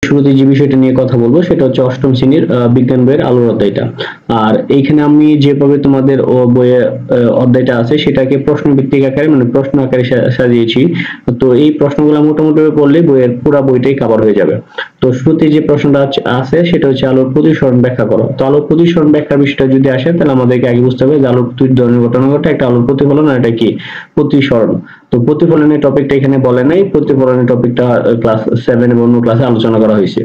শুরুতে যে বিষয়টা নিয়ে কথা বলবো সেটা হচ্ছে অষ্টম শ্রেণীর বিজ্ঞান বইয়ের আলোর অধ্যায়টা। আর এইখানে আমি যেভাবে তোমাদের বইয়ে অধ্যায়টা আছে সেটাকে প্রশ্ন ভিত্তিক আকারে মানে প্রশ্ন আকারে সাজিয়েছি। তো এই প্রশ্নগুলো মোটামুটি পড়লে বইয়ের পুরো বইটাই কভার হয়ে যাবে। তো শুরুতে যে প্রশ্নটা আছে সেটা হচ্ছে আলোর প্রতিসরণ ব্যাখ্যা করো। তো আলোর প্রতিসরণ ব্যাখ্যার বিষয়টা যদি আসে তাহলে আমাদেরকে আগে বুঝতে হবে যে আলোর দুই ধরনের ঘটনা ঘটে, একটা আলোর প্রতিফলন আর এটা কি প্রতিসরণ। তো প্রতিফলনের টপিকটা এখানে বলে নাই, প্রতিফলনের টপিকটা ক্লাস 7 এবং অন্য ক্লাসে আলোচনা করা হয়েছে।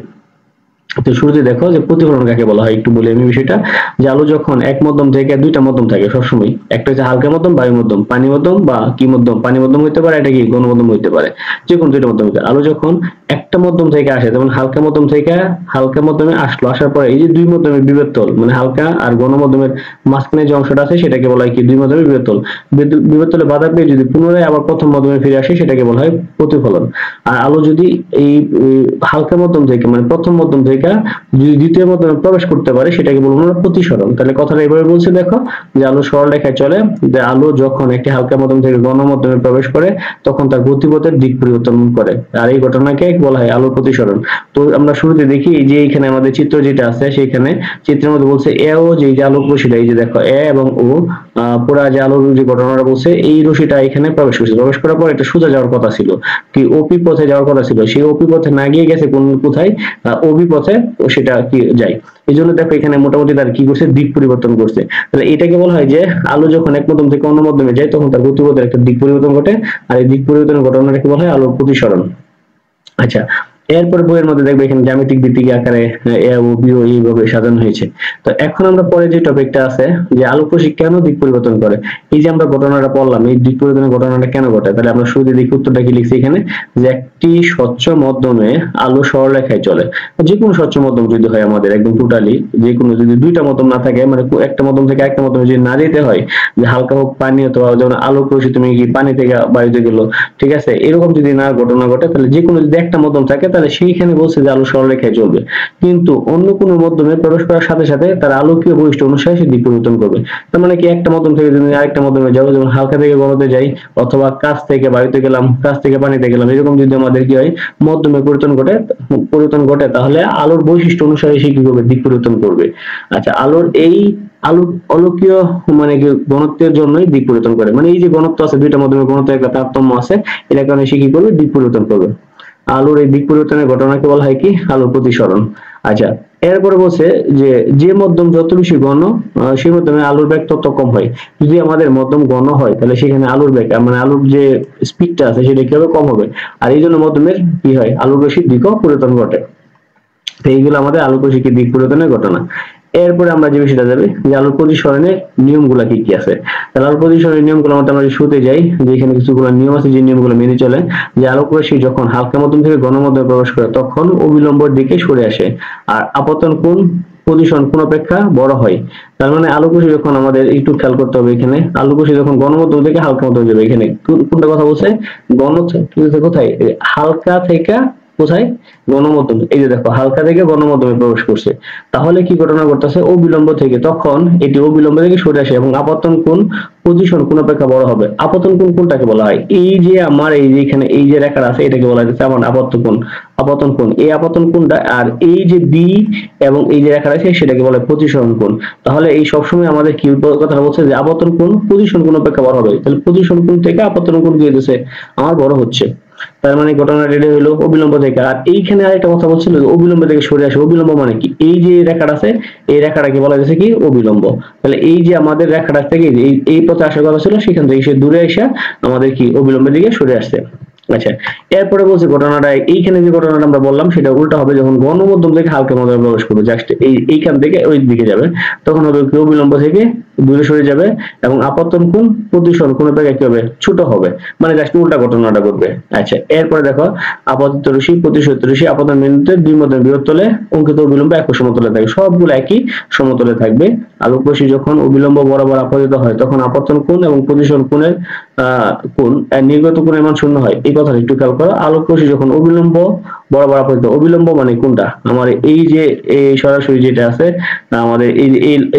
তো শুরুতে দেখো যে প্রতিফলন কাকে বলা হয় একটু বলি আমি বিষয়টা। যে আলো যখন এক মাধ্যম থেকে দুইটা মাধ্যম থাকে সবসময়, একটা হচ্ছে হালকা মাধ্যম, বায়ু মাধ্যম, পানি মাধ্যম বা কি মাধ্যম, পানি মাধ্যম হইতে পারে, এটা কি ঘন মাধ্যম হইতে পারে, যে কোনো দুইটা মাধ্যম হইতে। আলো যখন একটা মাধ্যম থেকে আসে, যেমন হালকা মাধ্যম থেকে হালকা মাধ্যমে আসলো, আসার পরে এই যে দুই মাধ্যমের বিবর্তন মানে হালকা আর ঘন মাধ্যমের মাঝখানে যে অংশটা আছে সেটাকে বলা হয় কি দুই মাধ্যমের বিবর্তন। বিবর্তনে বাধা পেয়ে যদি পুনরায় আবার প্রথম মাধ্যমে ফিরে আসে সেটাকে বলা হয় প্রতিফলন। আর আলো যদি এই হালকা মাধ্যম থেকে মানে প্রথম মাধ্যম থেকে যদি দ্বিতীয় মাধ্যমে প্রবেশ করতে পারে সেটাকে বলবো আমরা প্রতিসরণ। তাহলে কথাটা এভাবে বলছে দেখো যে আলো সরলরেখায় চলে, যে আলো যখন একটি হালকা মাধ্যম থেকে ঘন মাধ্যমে প্রবেশ করে তখন তার গতিপথের দিক পরিবর্তন করে, আর এই ঘটনাকে বলা হয় আলোর প্রতিসরণ। তো আমরা শুরুতে দেখি এই যে এখানে আমাদের চিত্র যেটা আছে সেখানে চিত্রের মধ্যে বলছে এ ও যে আলোক রশ্মিটা এই যে দেখো এ এবং ও পুরা যে আলোর যে ঘটনাটা বলছে এই রশ্মিটা এখানে প্রবেশ করছে, প্রবেশ করার পর এটা সোজা যাওয়ার কথা ছিল, কি ওপি পথে যাওয়ার কথা ছিল, সেই ওপি পথে না গিয়ে গেছে কোন কোথায় ওবি পথে, সেটা কি যায়। এই জন্য দেখো এখানে মোটামুটি তার কি করছে দিক পরিবর্তন করছে। তাহলে এটাকে বলা হয় যে আলো যখন এক মাধ্যম থেকে অন্য মাধ্যমে যায় তখন তার গতিপথের একটা দিক পরিবর্তন ঘটে, আর এই দিক পরিবর্তনের ঘটনাটাকে বলা হয় আলোর প্রতিসরণ। আচ্ছা, এরপর বইয়ের মধ্যে দেখবে এখানে জ্যামিতিক ভিত্তিক আকারে এ ও বি ও এইভাবে সাজানো হয়েছে। তো এখন আমরা পরে যে টপিকটা আছে যে আলোক রশ্মি কেন দিক পরিবর্তন করে, এই যে আমরা ঘটনাটা পড়লাম এই দিক পরিবর্তনের ঘটনাটা কেন ঘটে, তাহলে আমরা শুরুতে দেখি উত্তরটা কি লিখছি এখানে যে একটি স্বচ্ছ মাধ্যমে আলো সরলরেখায় চলে। যে কোনো স্বচ্ছ মাধ্যম যদি হয় আমাদের একদম টোটালি, যে কোনো যদি দুইটা মাধ্যম না থাকে মানে একটা মাধ্যম থেকে একটা মাধ্যমে যদি না যেতে হয়, যে হালকা হোক পানি অথবা যেমন আলোক রশ্মি তুমি কি পানি থেকে বায়ুতে গেল, ঠিক আছে, এরকম যদি না ঘটনা ঘটে তাহলে যে কোনো যদি একটা মাধ্যম থাকে তাহলে সেইখানে বলছে যে আলো সরলরেখায় চলবে। কিন্তু অন্য কোনো মাধ্যমে প্রবেশ করার সাথে সাথে তার আলোকীয় বৈশিষ্ট্য অনুসারে সে দিক পরিবর্তন করবে। তার মানে কি একটা মাধ্যম থেকে যদি আরেকটা মাধ্যমে যাবো, যেমন হালকা থেকে ঘনতে যাই অথবা কাছ থেকে বায়ুতে গেলাম, কাছ থেকে পানিতে গেলাম, এরকম যদি আমাদের কি হয় মাধ্যমে পরিবর্তন ঘটে তাহলে আলোর বৈশিষ্ট্য অনুসারে সে কি করবে দিক পরিবর্তন করবে। আচ্ছা, আলোর এই অলৌকিক মানে কি ঘনত্বের জন্যই দিক পরিবর্তন করে, মানে এই যে ঘনত্ব আছে দুইটা মাধ্যমের ঘনত্বের একটা তারতম্য আছে, এটার কারণে সে কি করবে দিক পরিবর্তন করবে। আলোর এই দিক পরিবর্তনের ঘটনাকে বলা হয় কি আলোর প্রতিসরণ। আচ্ছা, এরপরে বলছে যে যে মাধ্যম যত বেশি ঘন সেই মাধ্যমে আলোর বেগ তত কম হয়। যদি আমাদের মাধ্যম ঘন হয় তাহলে সেখানে আলোর বেগ মানে আলোর যে স্পিডটা আছে সেটা কি হবে কম হবে, আর এই জন্য মাধ্যমের কি হয় আলোর রশ্মির দিকও পরিবর্তন ঘটে। তো এইগুলো আমাদের আলোক রশ্মির দিক পরিবর্তনের ঘটনা। এরপরে আমরা যে বিষয়টা যাবে যে আলোর প্রতিসরণের নিয়মগুলা কি কি আছে। তাহলে আলোর প্রতিসরণের নিয়মগুলো মধ্যে আমরা শুরুতে যাই যে এখানে কিছুগুলো নিয়ম আছে যে নিয়মগুলো মেনে চলে। যে আলোক রশ্মি যখন হালকা মাধ্যম থেকে ঘন মাধ্যমে প্রবেশ করে তখন অবিলম্বর দিকে সরে আসে, আর আপতন কোণ প্রতিসরণ কোণ অপেক্ষা বড় হয়। তার মানে আলোক রশ্মি যখন আমাদের একটু খেয়াল করতে হবে এখানে আলোক রশ্মি যখন ঘন মাধ্যম থেকে হালকা মাধ্যমে যাবে, এখানে কোনটা কথা বলছে ঘন কোথায় হালকা থেকে কোথায় গণমাধ্যমে, এই যে দেখো হালকা থেকে গণমাধ্যমে প্রবেশ করছে, তাহলে কি ঘটনা ঘটতেছে অবিলম্ব থেকে তখন এটি অবিলম্ব থেকে সরে আসে এবং আপতন কোণ প্রতিসরণ কোণ অপেক্ষা বড় হবে। আপতন কোণ কোনটাকে বলা হয়, এই যে আমার এই যে এখানে এই যে রেখা আছে এটাকে বলা হচ্ছে আমার আপতন কোণ এই আপতন কোণটা, আর এই যে বি এবং এই যে রেখা আছে সেটাকে বলা হয় প্রতিসরণ কোণ। তাহলে এই সবসময় আমাদের কি কথা বলছে যে আপতন কোণ প্রতিসরণ কোণ অপেক্ষা বড় হবে, তাহলে প্রতিসরণ কোণ থেকে আপতন কোণ কি হচ্ছে আমার বড় হচ্ছে। তার মানে ঘটনাটা এটা হলো অবিলম্ব থেকে। আর এইখানে আরেকটা কথা বলছিল অবিলম্ব থেকে সরে আসে, অবিলম্ব মানে কি এই যে রেখাটা আছে এই রেখাটাকে বলা যাচ্ছে কি অবিলম্ব। তাহলে এই যে আমাদের রেখাটা থেকে এই পথে আসার কথা ছিল সেখান থেকে সে দূরে এসে আমাদের কি অবিলম্বের দিকে সরে আসছে। আচ্ছা, এরপরে বলছে ঘটনাটা এইখানে যে ঘটনাটা আমরা বললাম সেটা উল্টা হবে যখন গণমাধ্যম থেকে হালকা মাধ্যমে প্রবেশ করবে, জাস্ট এইখান থেকে ওই দিকে যাবে তখন হবে কি অবিলম্ব থেকে দূরে সরে যাবে এবং আপতন কোণ প্রতিসরণ কোণ অপেক্ষা কি হবে ছোট হবে, মানে জাস্ট উল্টা ঘটনাটা ঘটবে। আচ্ছা, এরপরে দেখো আপতিত রশ্মি প্রতিসরিত রশ্মি আপতন বিন্দুতে দুই মাধ্যমে বিরতলে অঙ্কিত অবিলম্ব একই সমতলে থাকবে, সবগুলো একই সমতলে থাকবে। আলোক রশ্মি যখন অবিলম্ব বরাবর আপতিত হয় তখন আপতন কোণ এবং প্রতিসরণ কোণের কোণ নির্গত কোণের মান শূন্য হয়। এই কথাটা একটু খেয়াল করো, আলোক রশ্মি যখন অবিলম্ব বরাবর আপতিত, অবিলম্ব মানে কোনটা আমার এই যে এই সরাসরি যেটা আছে আমাদের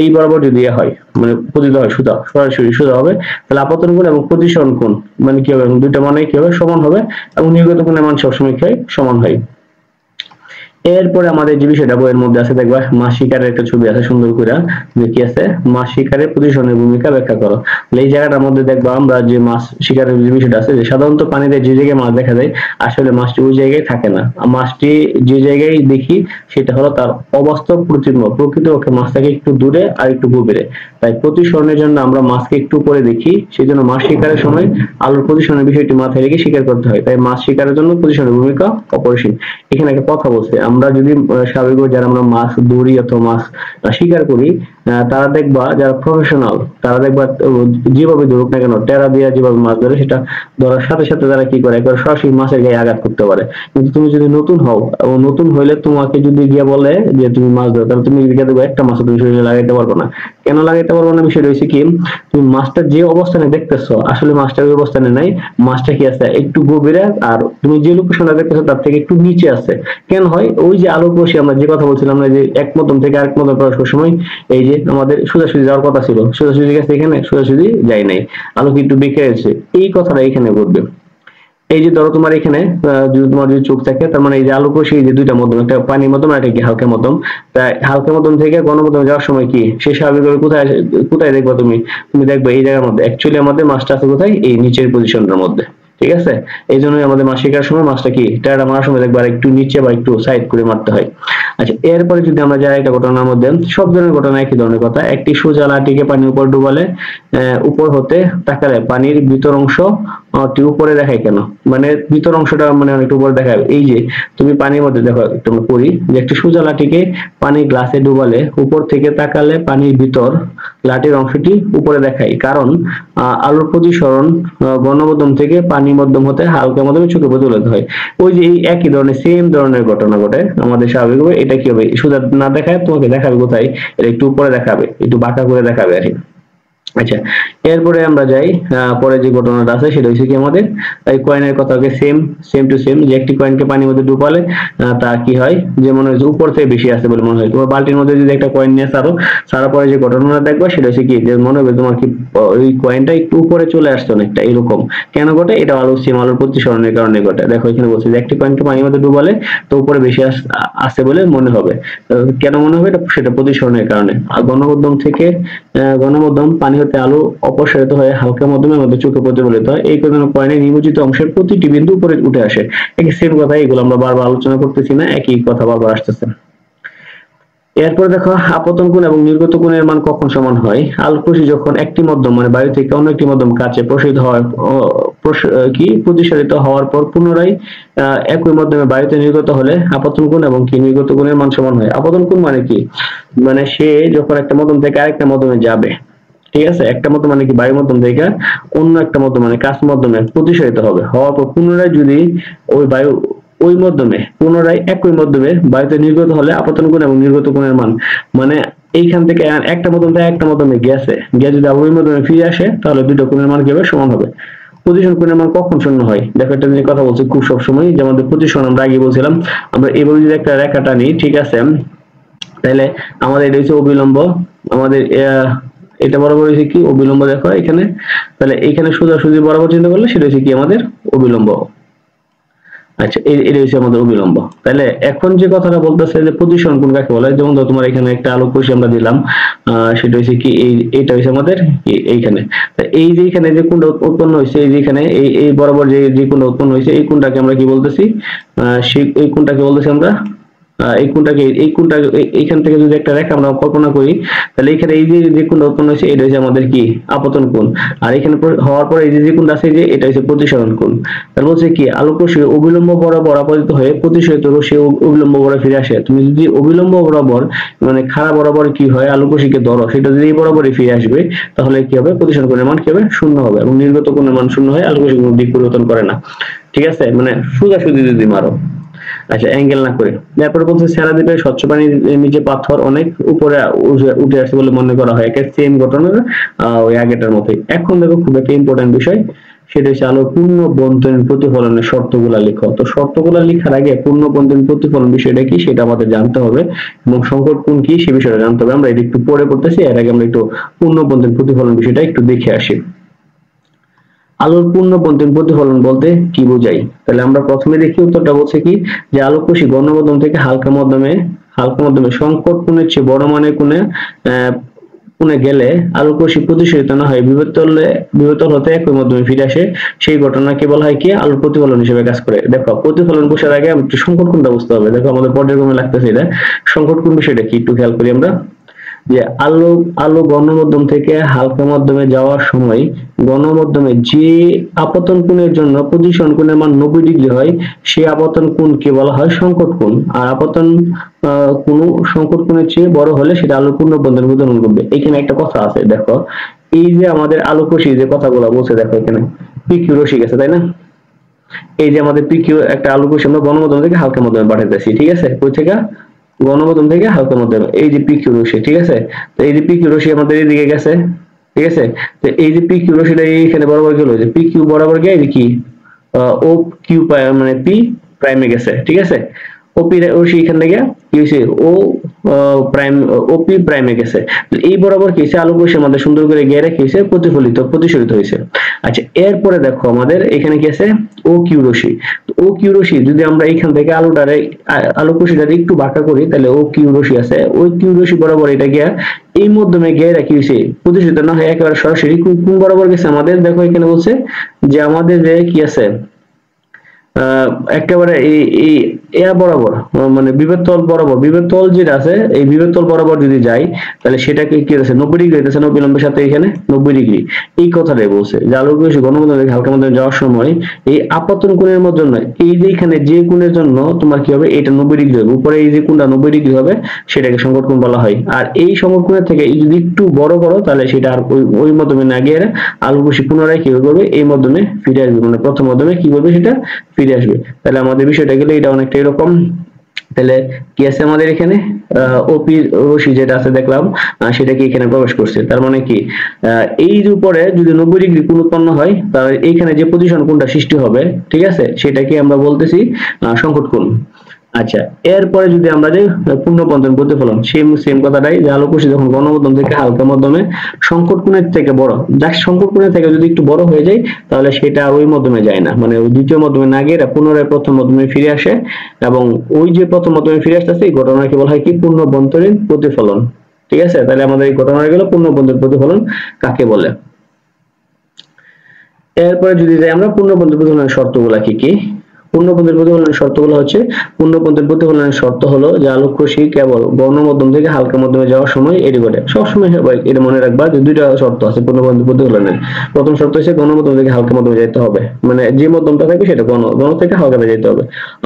এই বরাবর যদি হয় মানে পতিত হয় সুতা সরাসরি সুতা হবে, তাহলে আপতন কোণ এবং প্রতিসরণ কোণ মানে কি হবে দুইটা মানে কি হবে সমান হবে এবং নির্গত কোণের মান সবসময় কি হয় সমান হয়। এরপরে আমাদের যে বিষয়টা বইয়ের মধ্যে আছে দেখবা মাছ শিকারের একটা ছবি আছে সুন্দর করে, যে কি আছে মাছ শিকারের পজিশনের ভূমিকা ব্যাখ্যা করো। এই জায়গাটার মধ্যে দেখবা আমরা যে মাছ শিকারের যে বিষয়টা আছে, যে সাধারণত পানিতে যে জায়গায় মাছ দেখা যায় আসলে মাছটি ওই জায়গায় থাকে না। মাছটি যে জায়গায় দেখি সেটা হলো তার অবাস্তব প্রতিবিম্ব, প্রকৃতপক্ষে মাছ থাকে একটু দূরে আর একটু গভীরে। তাই প্রতিসরণের জন্য আমরা মাছকে একটু উপরে দেখি, সেই জন্য মাছ শিকারের সময় আলোর প্রতিসরণের বিষয়টি মাথায় রেখে শিকার করতে হয়। তাই মাছ শিকারের জন্য প্রতিসরণের ভূমিকা অপরিসীম। এখানে একটা কথা বলছে, আমরা যদি স্বাভাবিকভাবে যারা আমরা মাছ ধরি অথবা মাছ শিকার করি, তারা দেখবা যারা প্রফেশনাল তারা দেখবা যেভাবে ধরুক না কেন টেরা দিয়ে যেভাবে মাছ ধরে, সেটা ধরার সাথে সাথে তারা কি করে একবার সরাসরি মাছের গায়ে আঘাত করতে পারে। কিন্তু তুমি যদি নতুন হও, নতুন হইলে তোমাকে যদি গিয়ে বলে যে তুমি মাছ ধরো, তাহলে তুমি গিয়ে দেখবে একটা মাছ তুমি শরীরে লাগাইতে পারবে না। কেন লাগাইতে পারবে না? বিষয়টা হচ্ছে কি, তুমি মাছটা যে অবস্থানে দেখতেছো আসলে মাছটা ওই অবস্থানে নাই, মাছটা কি আছে একটু গভীরে, আর তুমি যে লোকেশনটা দেখতেছো তার থেকে একটু নিচে আছে। কেন হয়? ওই যে আলোক রশ্মি আমরা যে কথা বলছিলাম না, যে এক মাধ্যম থেকে আরেক মাধ্যমে প্রবেশ করার সময় এই যে আমাদের সোজাসুজি যাওয়ার কথা ছিল, সোজাসুজি গেছে, এখানে সোজাসুজি যায় নাই, আলোক একটু বেঁকে আছে, এই কথাটা এখানে বলবে। এই যে ধরো তোমার এখানে যদি তোমার যদি চোখ থাকে, তার মানে এই যে আলোক রশ্মি যে দুইটা মাধ্যম, একটা পানির মাধ্যম আর একটা কি হালকা মাধ্যম। তাই হালকা মাধ্যম থেকে ঘন মাধ্যমে যাওয়ার সময় কি সে স্বাভাবিকভাবে কোথায় কোথায় দেখবা তুমি, তুমি দেখবে এই জায়গার মধ্যে। অ্যাকচুয়ালি আমাদের মাছটা আছে কোথায়? এই নিচের পজিশনটার মধ্যে। ঠিক আছে, এই জন্যই আমাদের মাছ শিকার সময় মাছটা কি টেরা মারার সময় দেখবা একটু নিচে বা একটু সাইড করে মারতে হয়। আচ্ছা, এরপরে যদি আমরা যাই একটা ঘটনার মধ্যে, সব ধরনের ঘটনা একই ধরনের কথা। একটি সোজা লাঠিকে পানির উপর ডুবালে উপর হতে তাকালে পানির ভিতর অংশ উপরে দেখায় কেন? মানে ভিতর অংশটা মানে অনেকটা উপরে দেখায়। এই যে তুমি পানির মধ্যে দেখো, তোমরা পড়ি যে একটি সোজা লাঠিকে পানির গ্লাসে ডুবালে উপর থেকে তাকালে পানির ভিতর লাঠির অংশটি উপরে দেখায়, কারণ আলোর প্রতিসরণ ঘনমাধ্যম থেকে পানি মাধ্যম হতে হালকা মাধ্যমে চোখে প্রতিফলিত হয়। ওই যে এই একই ধরনের সেম ধরনের ঘটনা ঘটে আমাদের স্বাভাবিকভাবে। এটা কি হবে? সোজা না দেখায় তোমাকে দেখাবে কোথায়? এটা একটু উপরে দেখাবে, একটু বাঁকা করে দেখাবে আর কি। আচ্ছা, এরপরে আমরা যাই পরে যে ঘটনাটা আছে, সেটা হচ্ছে কি আমাদের এই কয়েনের কথাকে সেম টু সেম, যে একটি কয়েনকে পানির মধ্যে ডুবালে তা কি হয়, যে মনে হয় উপর থেকে বেশি আছে বলে মনে হয়। তোমার বালতির মধ্যে যদি একটা কয়েন নিয়ে সারার পরে যে ঘটনাটা দেখবা সেটা হচ্ছে কি, যে মনে হবে তোমার কি ওই কয়েনটা একটু উপরে চলে আসছে অনেকটা এরকম। কেন ঘটে? এটা আলোর প্রতিসরণের কারণে ঘটে। দেখো এখানে বলছে যে একটি কয়েনকে পানির মধ্যে ডুবালে তো উপরে বেশি আসছে বলে মনে হবে। কেন মনে হবে? সেটা প্রতিসরণের কারণে। আর ঘনমাধ্যম থেকে ঘনমাধ্যম পানি হতে আলো অপসারিত হয়ে হালকা মাধ্যমের মধ্যে চোখে প্রতিফলিত হয়। এই কারণে কয়েনের নিমজ্জিত অংশের প্রতিটি বিন্দু উপরে উঠে আসে। একই সেম কথা, এগুলো আমরা বারবার আলোচনা করতেছি না, একই কথা বারবার আসতেছে। এরপর দেখো আপতন কোণ এবং নির্গত কোণের মান কখন সমান হয়? আলোক রশ্মি যখন একটি মাধ্যম মানে বায়ু থেকে অন্য একটি মাধ্যম কাছে প্রতিসারিত হওয়ার পর পুনরায় একই মাধ্যমে বায়ুতে নির্গত হলে আপতন কোণ এবং কি নির্গত কোণের মান সমান হয়। আপতন কোণ মানে কি? মানে সে যখন একটা মাধ্যম থেকে আরেকটা মাধ্যমে যাবে, ঠিক আছে, একটা মাধ্যম মানে কি বায়ু মাধ্যম থেকে অন্য একটা মাধ্যম মানে কাচ মাধ্যমে প্রতিসারিত হবে, হওয়ার পর পুনরায় যদি ওই বায়ু ওই মাধ্যমে পুনরায় একই মাধ্যমে বায়ুতে নির্গত হলে আপতন কোণ এবং নির্গত কোণের মান, মানে এইখান থেকে একটা মাধ্যম থেকে একটা মাধ্যমে গেছে, গিয়ে যদি আবার ওই মাধ্যমে ফিরে আসে তাহলে দুটো কোণের মান কি হবে? সমান হবে। প্রতিসরণ কোণের মান কখন শূন্য হয়? দেখো এটা নিয়ে কথা বলছি খুব সবসময়, যে আমাদের প্রতিসরণ আমরা আগে বলছিলাম, আমরা এভাবে যদি একটা রেখা টানি, ঠিক আছে, তাহলে আমাদের এটা হচ্ছে অবিলম্ব, আমাদের এটা বরাবর হচ্ছে কি অবিলম্ব। দেখো এখানে, তাহলে এখানে সোজাসুজি বরাবর চিন্তা করলে সেটা হচ্ছে কি আমাদের অবিলম্ব। আচ্ছা, এটা হচ্ছে আমাদের অবিলম্ব। তাহলে এখন যে কথাটা বলতেছে যে প্রতিসরণ কোণ কাকে বলে, যেমন ধরো তোমার এখানে একটা আলোক রশ্মি আমরা দিলাম, সেটা হচ্ছে কি এইটা হচ্ছে আমাদের এইখানে। এই যে এখানে যে কোণটা উৎপন্ন হয়েছে, এই যে এখানে এই বরাবর যে কোণটা উৎপন্ন হয়েছে, এই কোণটাকে আমরা কি বলতেছি? এই কোণটাকে বলতেছি আমরা এই কোণটা এইখান থেকে যদি একটা রেখা আমরা কল্পনা করি, তাহলে এখানে এই যে কোণটা উৎপন্ন হয়েছে এটা হচ্ছে আমাদের কি আপতন কোণ। আর এখানে হওয়ার পরে এই যে কোণটা আছে, যে এটা হচ্ছে প্রতিসরণ কোণ। তার বলছে কি আলোক রশ্মি অবিলম্ব বরাবর আপতিত হয়ে প্রতিসরিত রশ্মি অবিলম্ব বরাবর ফিরে আসে। তুমি যদি অবিলম্ব বরাবর মানে খাড়া বরাবর কি হয় আলোক রশ্মিকে ধরো, সেটা যদি এই বরাবরই ফিরে আসবে, তাহলে কি হবে? প্রতিসরণ কোণের মান কি হবে? শূন্য হবে। এবং নির্গত কোণের মান শূন্য হয়, আলোক রশ্মি কোনো দিক পরিবর্তন করে না। ঠিক আছে, মানে সোজাসুজি যদি মারো, আচ্ছা অ্যাঙ্গেল না করে। তারপরে বলছে সেরাদ্বীপের স্বচ্ছ পানির নিচে পাথর অনেক উপরে উঠে আসছে বলে মনে করা হয়। একের সেম ঘটনা ওই আগেটার মতোই। এখন দেখো খুব একটা ইম্পর্টেন্ট বিষয়, সেটা হচ্ছে আলোর পূর্ণ বন্তনের প্রতিফলনের শর্তগুলা লিখো। তো শর্তগুলা লেখার আগে পূর্ণ বন্তনের প্রতিফলন বিষয়টা কি সেটা আমাদের জানতে হবে, এবং সংকট কোণ কি সে বিষয়টা জানতে হবে। আমরা এটা একটু পরে পড়তেছি, এর আগে আমরা একটু পূর্ণ বন্তনের প্রতিফলন বিষয়টা একটু দেখে আসি। আলোর পূর্ণপন্থী প্রতিফলন বলতে কি বোঝায়? তাহলে আমরা প্রথমে দেখি উত্তরটা বলছে কি যে আলোক রশ্মি ঘন মাধ্যম থেকে হালকা মাধ্যমে সংকট কোণের চেয়ে বড় মানের কোণে গেলে আলোক রশ্মি প্রতিসরিত না হয় বিবর্তন হতে একই মাধ্যমে ফিরে আসে, সেই ঘটনাকে বলা হয় কি আলোর প্রতিফলন হিসেবে কাজ করে। দেখো প্রতিফলন বোঝার আগে একটু সংকট কোণটা বুঝতে হবে। দেখো আমাদের পর্যায়ক্রমে লাগতেছে এটা। সংকট কোণ বিষয়টা কি একটু খেয়াল করি আমরা, যে আলো গণমাধ্যম থেকে হালকা মাধ্যমে যাওয়ার সময় গণমাধ্যমে যে আপতন কোণের জন্য প্রতিসরণ কোণের মান 90 ডিগ্রি হয়, সেই আপতন কোণকে বলা হয় সংকট কোণ। আর আপতন কোণ সংকট কোণের চেয়ে বড় হলে সেটা আলোর পূর্ণপন্থের প্রতিফলন করবে। এখানে একটা কথা আছে, দেখো এই যে আমাদের আলোক রশ্মি যে কথাগুলো বলছে, দেখো এখানে পিকিউ রশ্মি গেছে তাই না, এই যে আমাদের পিকিউ একটা আলোক রশ্মি আমরা গণমাধ্যম থেকে হালকা মাধ্যমে পাঠাইতেছি, ঠিক আছে, কই থেকে গণমাধ্যম থেকে হালকা মাধ্যমে, এই যে পিকিউ রশ্মি, ঠিক আছে। তো এই যে পিকিউ রশ্মি আমাদের এদিকে গেছে, ঠিক আছে। তো এই যে পিকিউ রশ্মিটা এইখানে বরাবর গেল, যে পিকিউ বরাবর গিয়ে এই যে কি ও কিউ মানে পি প্রাইমে গেছে, ঠিক আছে। ওপি রশ্মি এখান থেকে কি হয়েছে ও প্রাইম ওপি প্রাইমে গেছে। এই বরাবর কি হয়েছে আলোক রশ্মি আমাদের সুন্দর করে ঘেরে কি হয়েছে প্রতিসরিত হয়েছে। আচ্ছা এরপরে দেখো আমাদের এখানে কি আছে ও কিউ রশ্মি। ও কিউ রশ্মি যদি আমরা এখান থেকে আলোক রশ্মিটা একটু বাঁকা করি, তাহলে ও কিউ রশ্মি আছে, ওই কিউ রশ্মি বরাবর এটা গিয়া এই মাধ্যমে ঘেরে কি হয়েছে প্রতিসরিত না হয় একেবারে সরাসরি কোন বরাবর গেছে আমাদের, দেখো এখানে বলছে যে আমাদের যে কি আছে একেবারে এই বরাবর মানে বিভব তল যেটা আছে এই বিভব তল বরাবর যদি যাই, তাহলে সেটাকে কি আছে 90 ডিগ্রি হইতেছে না বিলম্বের সাথে এখানে 90 ডিগ্রি। এই কথাটাই বলছে যে আলোক রশ্মি গণমাধ্যম থেকে হালকা মাধ্যমে যাওয়ার সময় এই আপতন কোণের মধ্যে নয়, এই যে এখানে যে কোণের জন্য তোমার কি হবে এটা 90 ডিগ্রি হবে, উপরে এই যে কোণটা 90 ডিগ্রি হবে সেটাকে সংকট কোণ বলা হয়। আর এই সংকট কোণের থেকে যদি একটু বড় করো তাহলে সেটা আর ওই মাধ্যমে না গিয়ে আলোক রশ্মি পুনরায় কি করবে এই মাধ্যমে ফিরে আসবে, মানে প্রথম মাধ্যমে কি করবে সেটা ফিরে আসবে। তাহলে আমাদের বিষয়টা গেলে এটা অনেকটা এরকম। তাহলে কি আছে আমাদের এখানে ওপি রশ্মি যেটা আছে দেখলাম সেটা কি এখানে প্রবেশ করছে, তার মানে কি এই যে উপরে যদি 90 ডিগ্রি কোণ উৎপন্ন হয় তাহলে এইখানে যে পজিশন কোণটা সৃষ্টি হবে, ঠিক আছে, সেটাকে আমরা বলতেছি সংকট কোণ। আচ্ছা এরপরে যদি আমরা যে পূর্ণপন্থন প্রতিফলন সেম কথাটাই, যে আলোক রশ্মি যখন গণমাধ্যম থেকে হালকা মাধ্যমে সংকট কোণের থেকে বড়, যার সংকট কোণের থেকে যদি একটু বড় হয়ে যায় তাহলে সেটা আর ওই মাধ্যমে যায় না, মানে ওই দ্বিতীয় মাধ্যমে না গিয়ে পুনরায় প্রথম মাধ্যমে ফিরে আসে, এবং ওই যে প্রথম মাধ্যমে ফিরে আসতেছে এই ঘটনাকে বলা হয় কি পূর্ণপন্থীর প্রতিফলন। ঠিক আছে, তাহলে আমাদের এই ঘটনা গেল পূর্ণপন্থীর প্রতিফলন কাকে বলে। এরপরে যদি যাই আমরা পূর্ণপন্থী প্রতিফলনের শর্তগুলা কি কি। পূর্ণপন্থীর প্রতিফলনের শর্তগুলো হচ্ছে, পূর্ণপন্থীর প্রতিফলনের শর্ত হলো যে আলোক রশ্মি কেবল গণমাধ্যম থেকে হালকা মাধ্যমে যাওয়ার সময় এটি ঘটে। সবসময় এটা মনে রাখবা যে দুইটা শর্ত আছে পূর্ণপন্থী প্রতিফলনের। প্রথম শর্ত হচ্ছে গণমাধ্যম থেকে হালকা মাধ্যমে যেতে হবে, মানে যে মাধ্যমটা থাকবে সেটা ঘন থেকে হালকাতে যেতে হবে।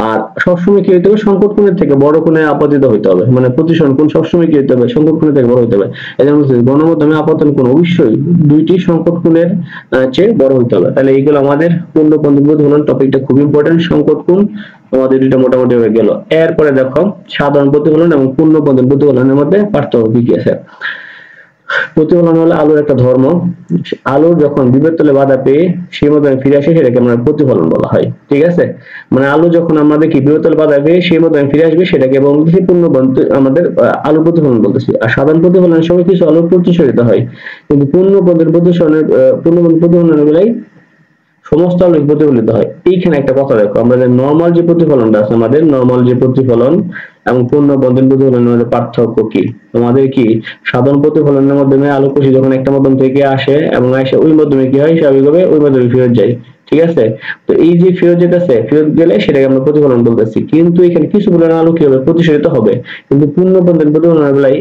আর সবসময় কি হইতে হবে সংকট কোণের থেকে বড় কোণে আপতিত হইতে হবে, মানে প্রতিসরণ কোণ সবসময় কি হইতে হবে সংকট কোণের থেকে বড় হইতে হবে। এজন্য গণমাধ্যমে আপতন কোণ অবশ্যই দুইটি সংকট কোণের চেয়ে বড় হইতে হবে। তাহলে এইগুলো আমাদের পূর্ণপন্থী প্রতিফলন টপিকটা খুব ইম্পর্টেন্ট। সংকট কোণ আমাদের দুইটা মোটামুটি হয়ে গেল। এরপরে দেখো সাধারণ প্রতিফলন এবং পূর্ণপন্থী প্রতিফলনের মধ্যে পার্থক্য কি আছে। প্রতিফলন হলো আলোর একটা ধর্ম। আলো যখন বিবর্তনে বাধা পেয়ে সেই মাধ্যমে ফিরে আসে সেটাকে আমরা প্রতিফলন বলা হয়। ঠিক আছে, মানে আলো যখন আমাদের কি বিবর্তনে বাধা পেয়ে সেই মাধ্যমে ফিরে আসবে সেটাকে বলতেছি পূর্ণপন্থী আমাদের আলো প্রতিফলন বলতেছি। আর সাধারণ প্রতিফলনের সময় কিছু আলো প্রতিসরিত হয়, কিন্তু পূর্ণপন্থীর প্রতিফলনের বেলায় সমস্ত আলোক প্রতিফলিত হয়। এইখানে একটা কথা দেখো, আমরা যে নরমাল যে প্রতিফলনটা আছে আমাদের নরমাল যে প্রতিফলন এবং পূর্ণপন্থী প্রতিফলনের মধ্যে পার্থক্য কি। তোমাদের কি সাধারণ প্রতিফলনের মাধ্যমে আলোক রশ্মি যখন একটা মাধ্যম থেকে আসে এবং আসে ওই মাধ্যমে কি হয় স্বাভাবিকভাবে ওই মাধ্যমে ফেরত যায়। ঠিক আছে, তো এই যে ফেরত যেতেছে ফেরত গেলে সেটাকে আমরা প্রতিফলন বলতেছি। কিন্তু এখানে কিছু পরিমাণ আলো কি হবে প্রতিসরিত হবে, কিন্তু পূর্ণপন্থীর প্রতিফলনের বেলায়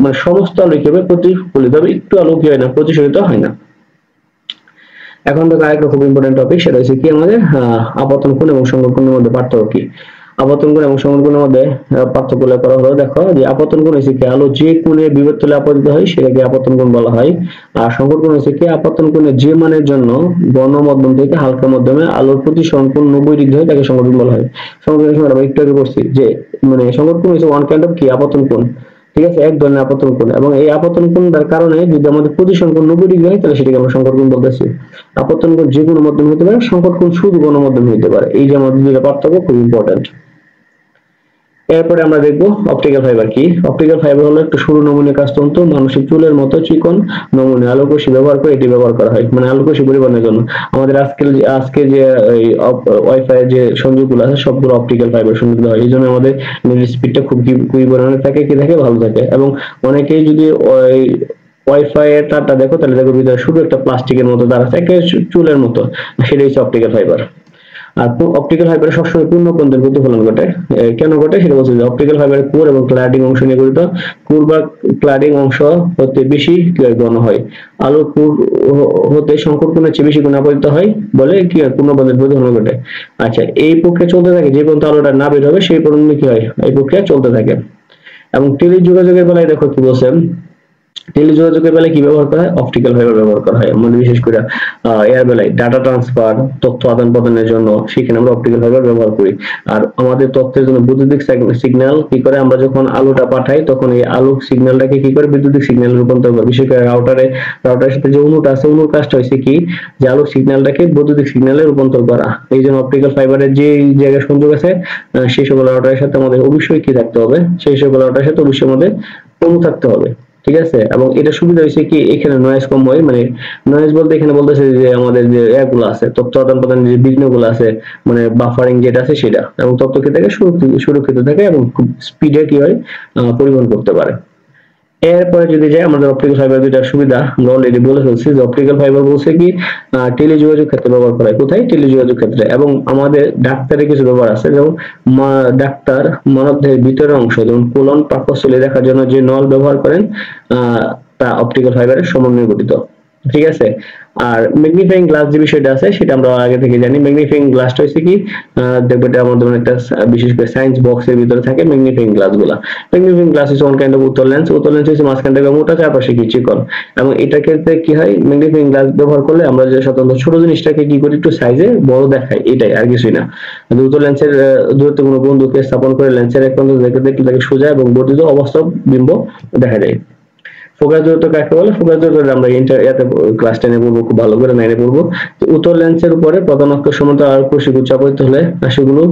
মানে সমস্ত আলো কি হবে প্রতিফলিত হবে, একটু আলো কি হয় না প্রতিসরিত হয় না। এখন তো আরেকটা খুব ইম্পর্টেন্ট টপিক, সেটা হচ্ছে কি আমাদের আপতন কোণ এবং সংকট কোণের মধ্যে পার্থক্য কি। আপতন কোণ এবং সংকট কোণের মধ্যে পার্থক্য করা হলো। দেখো যে আপতন কোণ হচ্ছে কি আলো যে কোণে বিবর্তনে আপতিত হয় সেটাকে আপতন কোণ বলা হয়। আর সংকট কোণ হচ্ছে কি আপতন কোণের যে মানের জন্য গণমাধ্যম থেকে হালকা মাধ্যমে আলোর প্রতিসরণ কোণ 90 ডিগ্রি হয় তাকে সংকট কোণ বলা হয়। সংকট কোণের সময় আমরা একটু আগে বলছি যে মানে সংকট কোণ হচ্ছে ওয়ান কাইন্ড অফ কি আপতন কোণ। ঠিক আছে, এক ধরনের আপতন কোণ, এবং এই আপতন কোণের কারণে যদি আমাদের প্রতিসরণ কোণ 90 ডিগ্রি হয় তাহলে সেটাকে আমরা সংকট কোণ বলতেছি। আপতন কোণ যে কোনো মাধ্যমে হতে পারে, সংকট কোণ শুধু কোনো মাধ্যমে হতে পারে। এই যে আমাদের দুটো পার্থক্য খুব ইম্পর্টেন্ট। এরপরে আমরা দেখবো অপটিক্যাল ফাইবার কি। অপটিক্যাল ফাইবার হলো একটা সরু নমনীয় কাষ্ঠতন্তু, মানুষের চুলের মতো চিকন নমনীয় আলোকরশ্মি ব্যবহার করে এটি ব্যবহার করা হয়, মানে আলোকরশ্মি পরিবহনের জন্য। আমাদের আজকে যে ওয়াইফাই এর যে সংযোগগুলো আছে সবগুলো অপটিক্যাল ফাইবার সংযুক্ত হয়, এই জন্য আমাদের নেট স্পিডটা খুবই পরিমাণে থাকে, কি থাকে, ভালো থাকে। এবং অনেকেই যদি ওই ওয়াইফাই এর তারটা দেখো তাহলে দেখো ভিতরে শুধু একটা প্লাস্টিকের মতো তার আছে, একটা চুলের মতো, সেটাই হচ্ছে অপটিক্যাল ফাইবার। আর অপটিক্যাল ফাইবারে সবসময় পূর্ণকন্দের প্রতিফলন ঘটে। কেন ঘটে সেটা বলছে যে অপটিক্যাল ফাইবারের কোর এবং ক্লাডিং অংশ নিয়ে গঠিত। কোর বা ক্লাডিং অংশ হতে বেশি ঘন হয়, আলোর কোর হতে সংকর কোণের চেয়ে বেশি কোণে আপতিত হয় বলে কি হয়, পূর্ণকন্দের প্রতিফলন ঘটে। আচ্ছা, এই প্রক্রিয়া চলতে থাকে যে পর্যন্ত আলোটা না বের হবে সেই পর্যন্ত কি হয়, এই প্রক্রিয়া চলতে থাকে। এবং টেলিযোগাযোগের বেলায় দেখো কি বলছেন, টেলিযোগাযোগের বেলায় কি ব্যবহার করা হয়, অপটিক্যাল ফাইবার ব্যবহার করা হয়। মানে বিশেষ করে এর বেলায় ডাটা ট্রান্সফার, তথ্য আদান প্রদানের জন্য সেখানে আমরা অপটিক্যাল ফাইবার ব্যবহার করি। আর আমাদের তথ্যের জন্য বৈদ্যুতিক সিগন্যাল কি করে, আমরা যখন আলোটা পাঠাই তখন এই আলোক সিগন্যালটাকে কি করে বৈদ্যুতিক সিগন্যালে রূপান্তর করে। বিশেষ করে রাউটারের সাথে যে অনুটা আছে, অনুর কাজটা হচ্ছে কি যে আলোক সিগন্যালটাকে বৈদ্যুতিক সিগন্যালে রূপান্তর করা। এই জন্য অপটিক্যাল ফাইবারের যে জায়গায় সংযোগ আছে সেই সকল রাউটারের সাথে আমাদের অবশ্যই কি থাকতে হবে, সেই সকল রাউটারের সাথে অবশ্যই আমাদের অনু থাকতে হবে, ঠিক আছে। এবং এটা সুবিধা হয়েছে কি এখানে নয়েজ কম হয়, মানে নয়েজ বলতে এখানে বলতেছে যে আমাদের যে এগুলো আছে তথ্য আদান প্রদানের যে বিঘ্নগুলো আছে, মানে বাফারিং যেটা আছে সেটা, এবং তথ্য কি থাকে সুরক্ষিত থাকে এবং খুব স্পিডে কি হয় পরিবহন করতে পারে। এরপরে যদি যাই আমাদের অপটিক্যাল ফাইবার দুইটা সুবিধা আমরা অলরেডি বলে ফেলছি যে অপটিক্যাল ফাইবার বলছে কি টেলিযোগাযোগ ক্ষেত্রে ব্যবহার করা হয়। কোথায়, টেলিযোগাযোগ ক্ষেত্রে। এবং আমাদের ডাক্তারের কিছু ব্যবহার আছে, যেমন ডাক্তার মানবদেহের ভিতরের অংশ যেমন কোলন পাকস্থলী দেখার জন্য যে নল ব্যবহার করেন তা অপটিক্যাল ফাইবারের সমন্বয়ে গঠিত, ঠিক আছে। আর ম্যাগনিফাইং গ্লাস যে বিষয়টা আছে সেটা আমরা আগে থেকে জানি। ম্যাগনিফাইং গ্লাসটা হচ্ছে কি দেখবে এটা আমাদের একটা বিশেষ করে সায়েন্স বক্সের ভিতরে থাকে ম্যাগনিফাইং গ্লাসগুলো। ম্যাগনিফাইং গ্লাস হচ্ছে ওয়ান কাইন্ড অফ উত্তল লেন্স। উত্তল লেন্স হচ্ছে মাঝখান থেকে মোটা, চারপাশে কি চিকন। এবং এটা ক্ষেত্রে কি হয়, ম্যাগনিফাইং গ্লাস ব্যবহার করলে আমরা যে সাধারণত ছোট জিনিসটাকে কি করি, একটু সাইজে বড় দেখাই, এটাই আর কিছুই না। উত্তল লেন্সের দূরত্বে কোনো বন্ধুকে স্থাপন করে লেন্সের এক প্রান্ত দেখলে তাকে সোজা এবং বর্ধিত অবাস্তব বিম্ব দেখা যায়। ফোকাস দূরত্ব কাকে বলে, ফোকাস দূরত্ব আমরা ক্লাস 10 এ পড়বো, খুব ভালো করে 9 এ পড়বো। উত্তল লেন্সের উপরে প্রধান অক্ষ সমান্তরাল আর কোষিক উচ্চাপিত হলে সেগুলো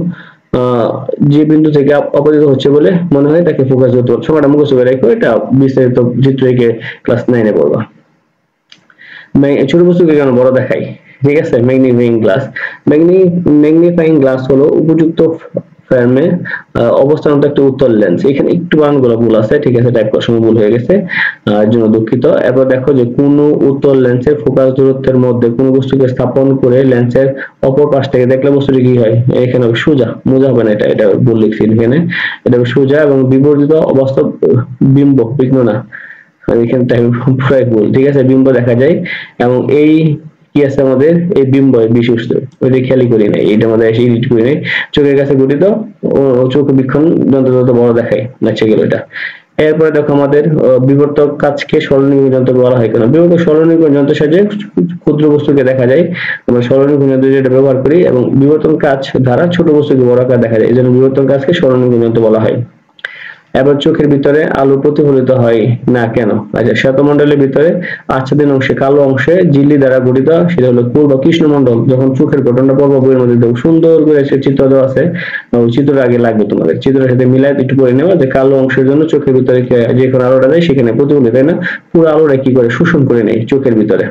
যে বিন্দু থেকে অপতিত হচ্ছে বলে মনে হয় তাকে ফোকাস দূরত্ব। সময়টা মুখস্থ করে রাখো, এটা বিস্তারিত চিত্র এঁকে ক্লাস 9 এ পড়বা। ছোট বস্তুকে কেন বড় দেখাই, ঠিক আছে। ম্যাগনিফাইং গ্লাস হলো উপযুক্ত ফ্রেমে অবস্থানত একটা উত্তল লেন্স। এখানে একটু বানানগুলো ভুল আছে, ঠিক আছে, টাইপ করার সময় ভুল হয়ে গেছে, জন্য দুঃখিত। এরপর দেখো যে কোন উত্তল লেন্সের ফোকাস দূরত্বের মধ্যে কোন বস্তুকে স্থাপন করে লেন্সের অপর পাশ থেকে দেখলে বস্তুটি কি হয়, এখানে সোজা, মোজা হবে না, এটা ভুল লিখছি এখানে, এটা সোজা এবং বিবর্ধিত অবাস্তব বিম্ব, বিঘ্ন না, এখানে পুরাই ভুল, ঠিক আছে, বিম্ব দেখা যায়। এবং এই কি আছে আমাদের এই বিম্ব বিশুষ্ঠ, ওইটা খেয়ালই করি নাই, এটা আমাদের এসে এডিট করি নাই। চোখের কাছে গঠিত ও চোখ বীক্ষণ যন্ত্র যত বড় দেখায়, নাচে গেল এটা। এরপরে দেখো আমাদের বিবর্তক কাজকে সরলনির্ভর যন্ত্র বলা হয় কেন। বিবর্তক সরলনির্ভর যন্ত্রের সাহায্যে ক্ষুদ্র বস্তুকে দেখা যায়, আমরা সরলনির্ভর যন্ত্র যেটা ব্যবহার করি, এবং বিবর্তন কাজ দ্বারা ছোট বস্তুকে বড় আকার দেখা যায়, এই জন্য বিবর্তন কাজকে সরলনির্ভর যন্ত্র বলা হয়। এবার চোখের ভিতরে আলো প্রতিফলিত হয় না কেন। আচ্ছা, শ্বেতমণ্ডলের ভিতরে আচ্ছাদিত অংশে কালো অংশে ঝিল্লি দ্বারা গঠিত, সেটা হলো পূর্ব কৃষ্ণমণ্ডল। যখন চোখের গঠনটা পড়বো বইয়ের মধ্যে দেখো সুন্দর করে চিত্র দেওয়া আছে, ওই চিত্রটা আগে লাগবে তোমাদের, চিত্রের সাথে মিলাই একটু করে নেওয়া যে কালো অংশের জন্য চোখের ভিতরে যেখানে আলোটা দেয় সেখানে প্রতিফলিত হয় না, পুরো আলোটা কি করে শোষণ করে নেয় চোখের ভিতরে।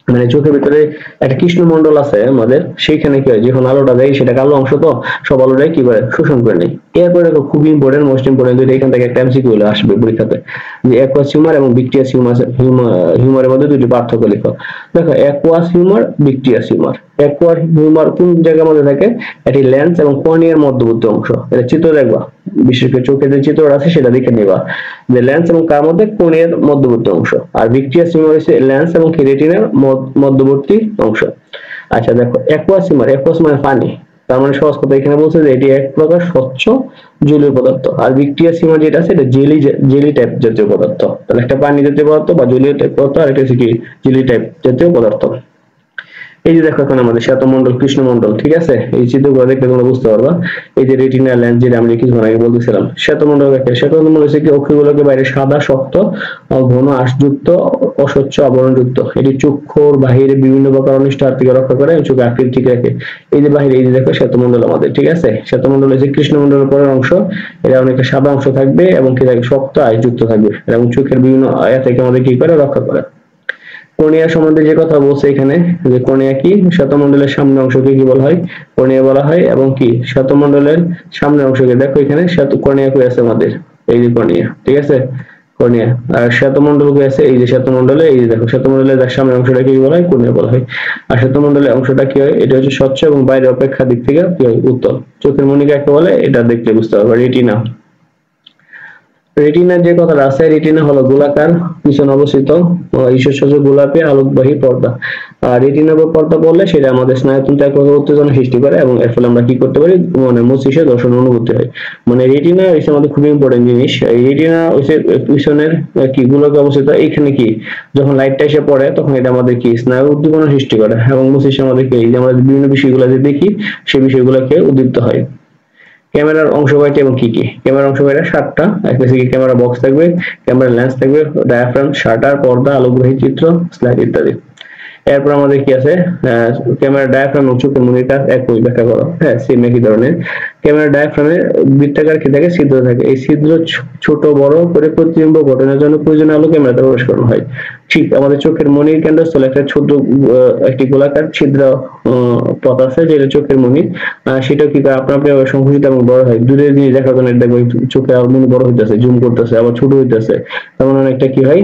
মানে চোখের ভিতরে একটা কৃষ্ণমণ্ডল আছে আমাদের, সেইখানে কি হয় যখন আলোটা দেয় সেটা কালো অংশ, তো সব আলোটাই কি করে শোষণ করে নেয়। এরপরে দেখো খুব ইম্পর্টেন্ট, মোস্ট ইম্পর্টেন্ট দুইটা এখান থেকে একটা এমসিকিউ আসবে পরীক্ষাতে, যে অ্যাকুয়াস হিউমার এবং ভিট্রিয়াস হিউমারের মধ্যে দুটি পার্থক্য লিখো। দেখো aqueous humour, vitreous humour. Aqueous humour কোন জায়গার মধ্যে থাকে, এটি লেন্স এবং কর্নিয়ার মধ্যবর্তী অংশ। এটা চিত্র দেখবা, বিশেষ করে চোখের যে চিত্র আছে সেটা দেখে নিবা, যে লেন্স এবং কার মধ্যে, কর্নিয়ার মধ্যবর্তী অংশ। আর ভিট্রিয়াস হিউমার হচ্ছে লেন্স এবং রেটিনার মধ্যবর্তী অংশ। আচ্ছা দেখো অ্যাকুয়াস হিউমার, অ্যাকুয়াস মানে পানি, তার মানে সহজ কথা এখানে বলছে যে এটি এক প্রকার স্বচ্ছ জলীয় পদার্থ। আর ভিট্রিয়াস হিউমার যেটা আছে এটা জেলি টাইপ জাতীয় পদার্থ। তাহলে একটা পানি জাতীয় পদার্থ বা জলীয় টাইপ পদার্থ, আর এটা হচ্ছে কি জেলি টাইপ জাতীয় পদার্থ। এই যে দেখো এখন আমাদের শ্বেতমণ্ডল কৃষ্ণমণ্ডল, ঠিক আছে, এই চিত্রগুলো দেখলে তোমরা বুঝতে পারবা। এই যে রেটিনা লেন্স, যেটা আমি কিছুক্ষণ আগে বলতেছিলাম, শ্বেতমণ্ডল দেখে, শ্বেতমণ্ডল হচ্ছে কি অক্ষগুলোকে বাইরে সাদা শক্ত ঘন আঁশযুক্ত অস্বচ্ছ আবরণযুক্ত। এটি চক্ষুর বাহিরে বিভিন্ন প্রকার অনিষ্ট হাত থেকে রক্ষা করে এবং চোখে আকৃতি ঠিক রাখে। এই যে বাহিরে, এই যে দেখো শ্বেতমণ্ডল আমাদের, ঠিক আছে। শ্বেতমণ্ডল হচ্ছে কৃষ্ণমণ্ডলের পরের অংশ, এটা অনেকটা সাদা অংশ থাকবে এবং কি থাকে, শক্ত আঁশযুক্ত থাকবে এবং চোখের বিভিন্ন আয়া থেকে আমাদের কি করে, রক্ষা করে। কর্নিয়া সম্বন্ধে যে কথা বলছে এখানে, যে কর্নিয়া কি, শ্বেতমণ্ডলের সামনের অংশকে কি বলা হয়, কর্নিয়া বলা হয়। এবং কি শ্বেতমণ্ডলের সামনের অংশকে দেখো এখানে কর্নিয়া কই আছে আমাদের, এই যে কর্নিয়া, ঠিক আছে, কর্নিয়া। আর শ্বেতমণ্ডল কই আছে, এই যে শ্বেতমণ্ডলে, এই যে দেখো শ্বেতমণ্ডলের সামনের অংশটা কি বলা হয়, কর্নিয়া বলা হয়। আর শ্বেতমণ্ডলের অংশটা কি হয়, এটা হচ্ছে স্বচ্ছ এবং বাইরে অপেক্ষা দিক থেকে কি হয়, উত্তল। চোখের মণি কাকে বলে, এটা দেখলে বুঝতে পারবে, রেটিনা। রেটিনার যে কথাটা আছে, রেটিনা হলো গোলাকার পিছনে অবস্থিত ঈশ্বরসজ্জ গোলাপী আলোকবাহী পর্দা। আর রেটিনা বা পর্দা বললে সেটা আমাদের স্নায়ুতন্ত্রে এক প্রকার উত্তেজনা সৃষ্টি করে এবং এর ফলে আমরা কি করতে পারি, মানে মস্তিষ্কে দর্শন অনুভূতি হয়। মানে রেটিনা হচ্ছে আমাদের খুবই ইম্পর্টেন্ট জিনিস। এই রেটিনা হচ্ছে পিছনের কি গোলকে অবস্থিত, এইখানে কি যখন লাইটটা এসে পড়ে তখন এটা আমাদের কি স্নায়ু উদ্দীপনা সৃষ্টি করে এবং মস্তিষ্কে আমাদের কি, যে আমরা বিভিন্ন বিষয়গুলো যে দেখি সেই বিষয়গুলোকে উদ্দীপ্ত হয়। ক্যামেরার অংশ কয়টি এবং কি কি? ক্যামেরার অংশ কয়টা? 7টা। একটা কি ক্যামেরা বক্স থাকবে, ক্যামেরা লেন্স থাকবে, ডায়াফ্রাম, শাটার, পর্দা, আলোকবাহী চিত্র, স্লাইড ইত্যাদি। এরপর আমাদের কি আছে, ক্যামেরা ডায়াফ্রাম ও চোখের মনির কাজ একই, ব্যাখ্যা করো। হ্যাঁ, সেম একই ধরনের। ক্যামেরা ডায়াফ্রামে বৃত্তাকার কি থাকে, ছিদ্র থাকে। এই ছিদ্র ছোট বড় করে প্রতিবিম্ব গঠনের জন্য প্রয়োজনীয় আলো ক্যামেরাতে প্রবেশ করানো হয়। ঠিক আমাদের চোখের মনির কেন্দ্রস্থলে একটা ছোট একটি গোলাকার ছিদ্র পথ আছে, যেটা চোখের মনি। সেটা কি করে আপনা আপনি সংকুচিত এবং বড় হয়। দূরের জিনিস দেখার জন্য দেখবো চোখে মনি বড় হইতেছে, জুম করতেছে, আবার ছোট হইতেছে। তেমন অনেকটা কি হয়,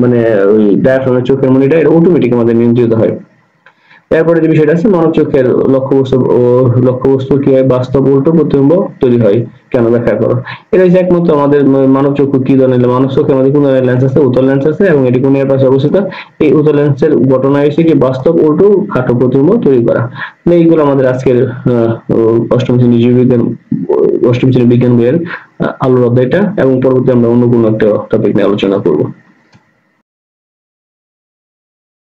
মানে ওই ডায়াফ্রামের চোখের মনিটা এটা অটোমেটিক আমাদের নিয়ন্ত্রিত হয়। এরপরে যে বিষয়টা আছে, মানব চোখের লক্ষ্যবস্তু কিভাবে বাস্তব উল্টো প্রতিবিম্ব তৈরি হয়, কেন, ব্যাখ্যা করো। এটা হচ্ছে একমাত্র আমাদের মানব চক্ষু কি ধরনের, মানব চোখে আমাদের কোন ধরনের লেন্স আছে, উত্তল লেন্স আছে এবং এটি কোণের পাশে অবস্থিত। এই উত্তল লেন্সের ঘটনা হচ্ছে কি বাস্তব উল্টো খাটো প্রতিবিম্ব তৈরি করা। এইগুলো আমাদের আজকের অষ্টম শ্রেণী জীববিজ্ঞান, অষ্টম শ্রেণী বিজ্ঞান বইয়ের আলোর অধ্যায়টা, এবং পরবর্তী আমরা অন্য কোনো একটা টপিক নিয়ে আলোচনা করবো।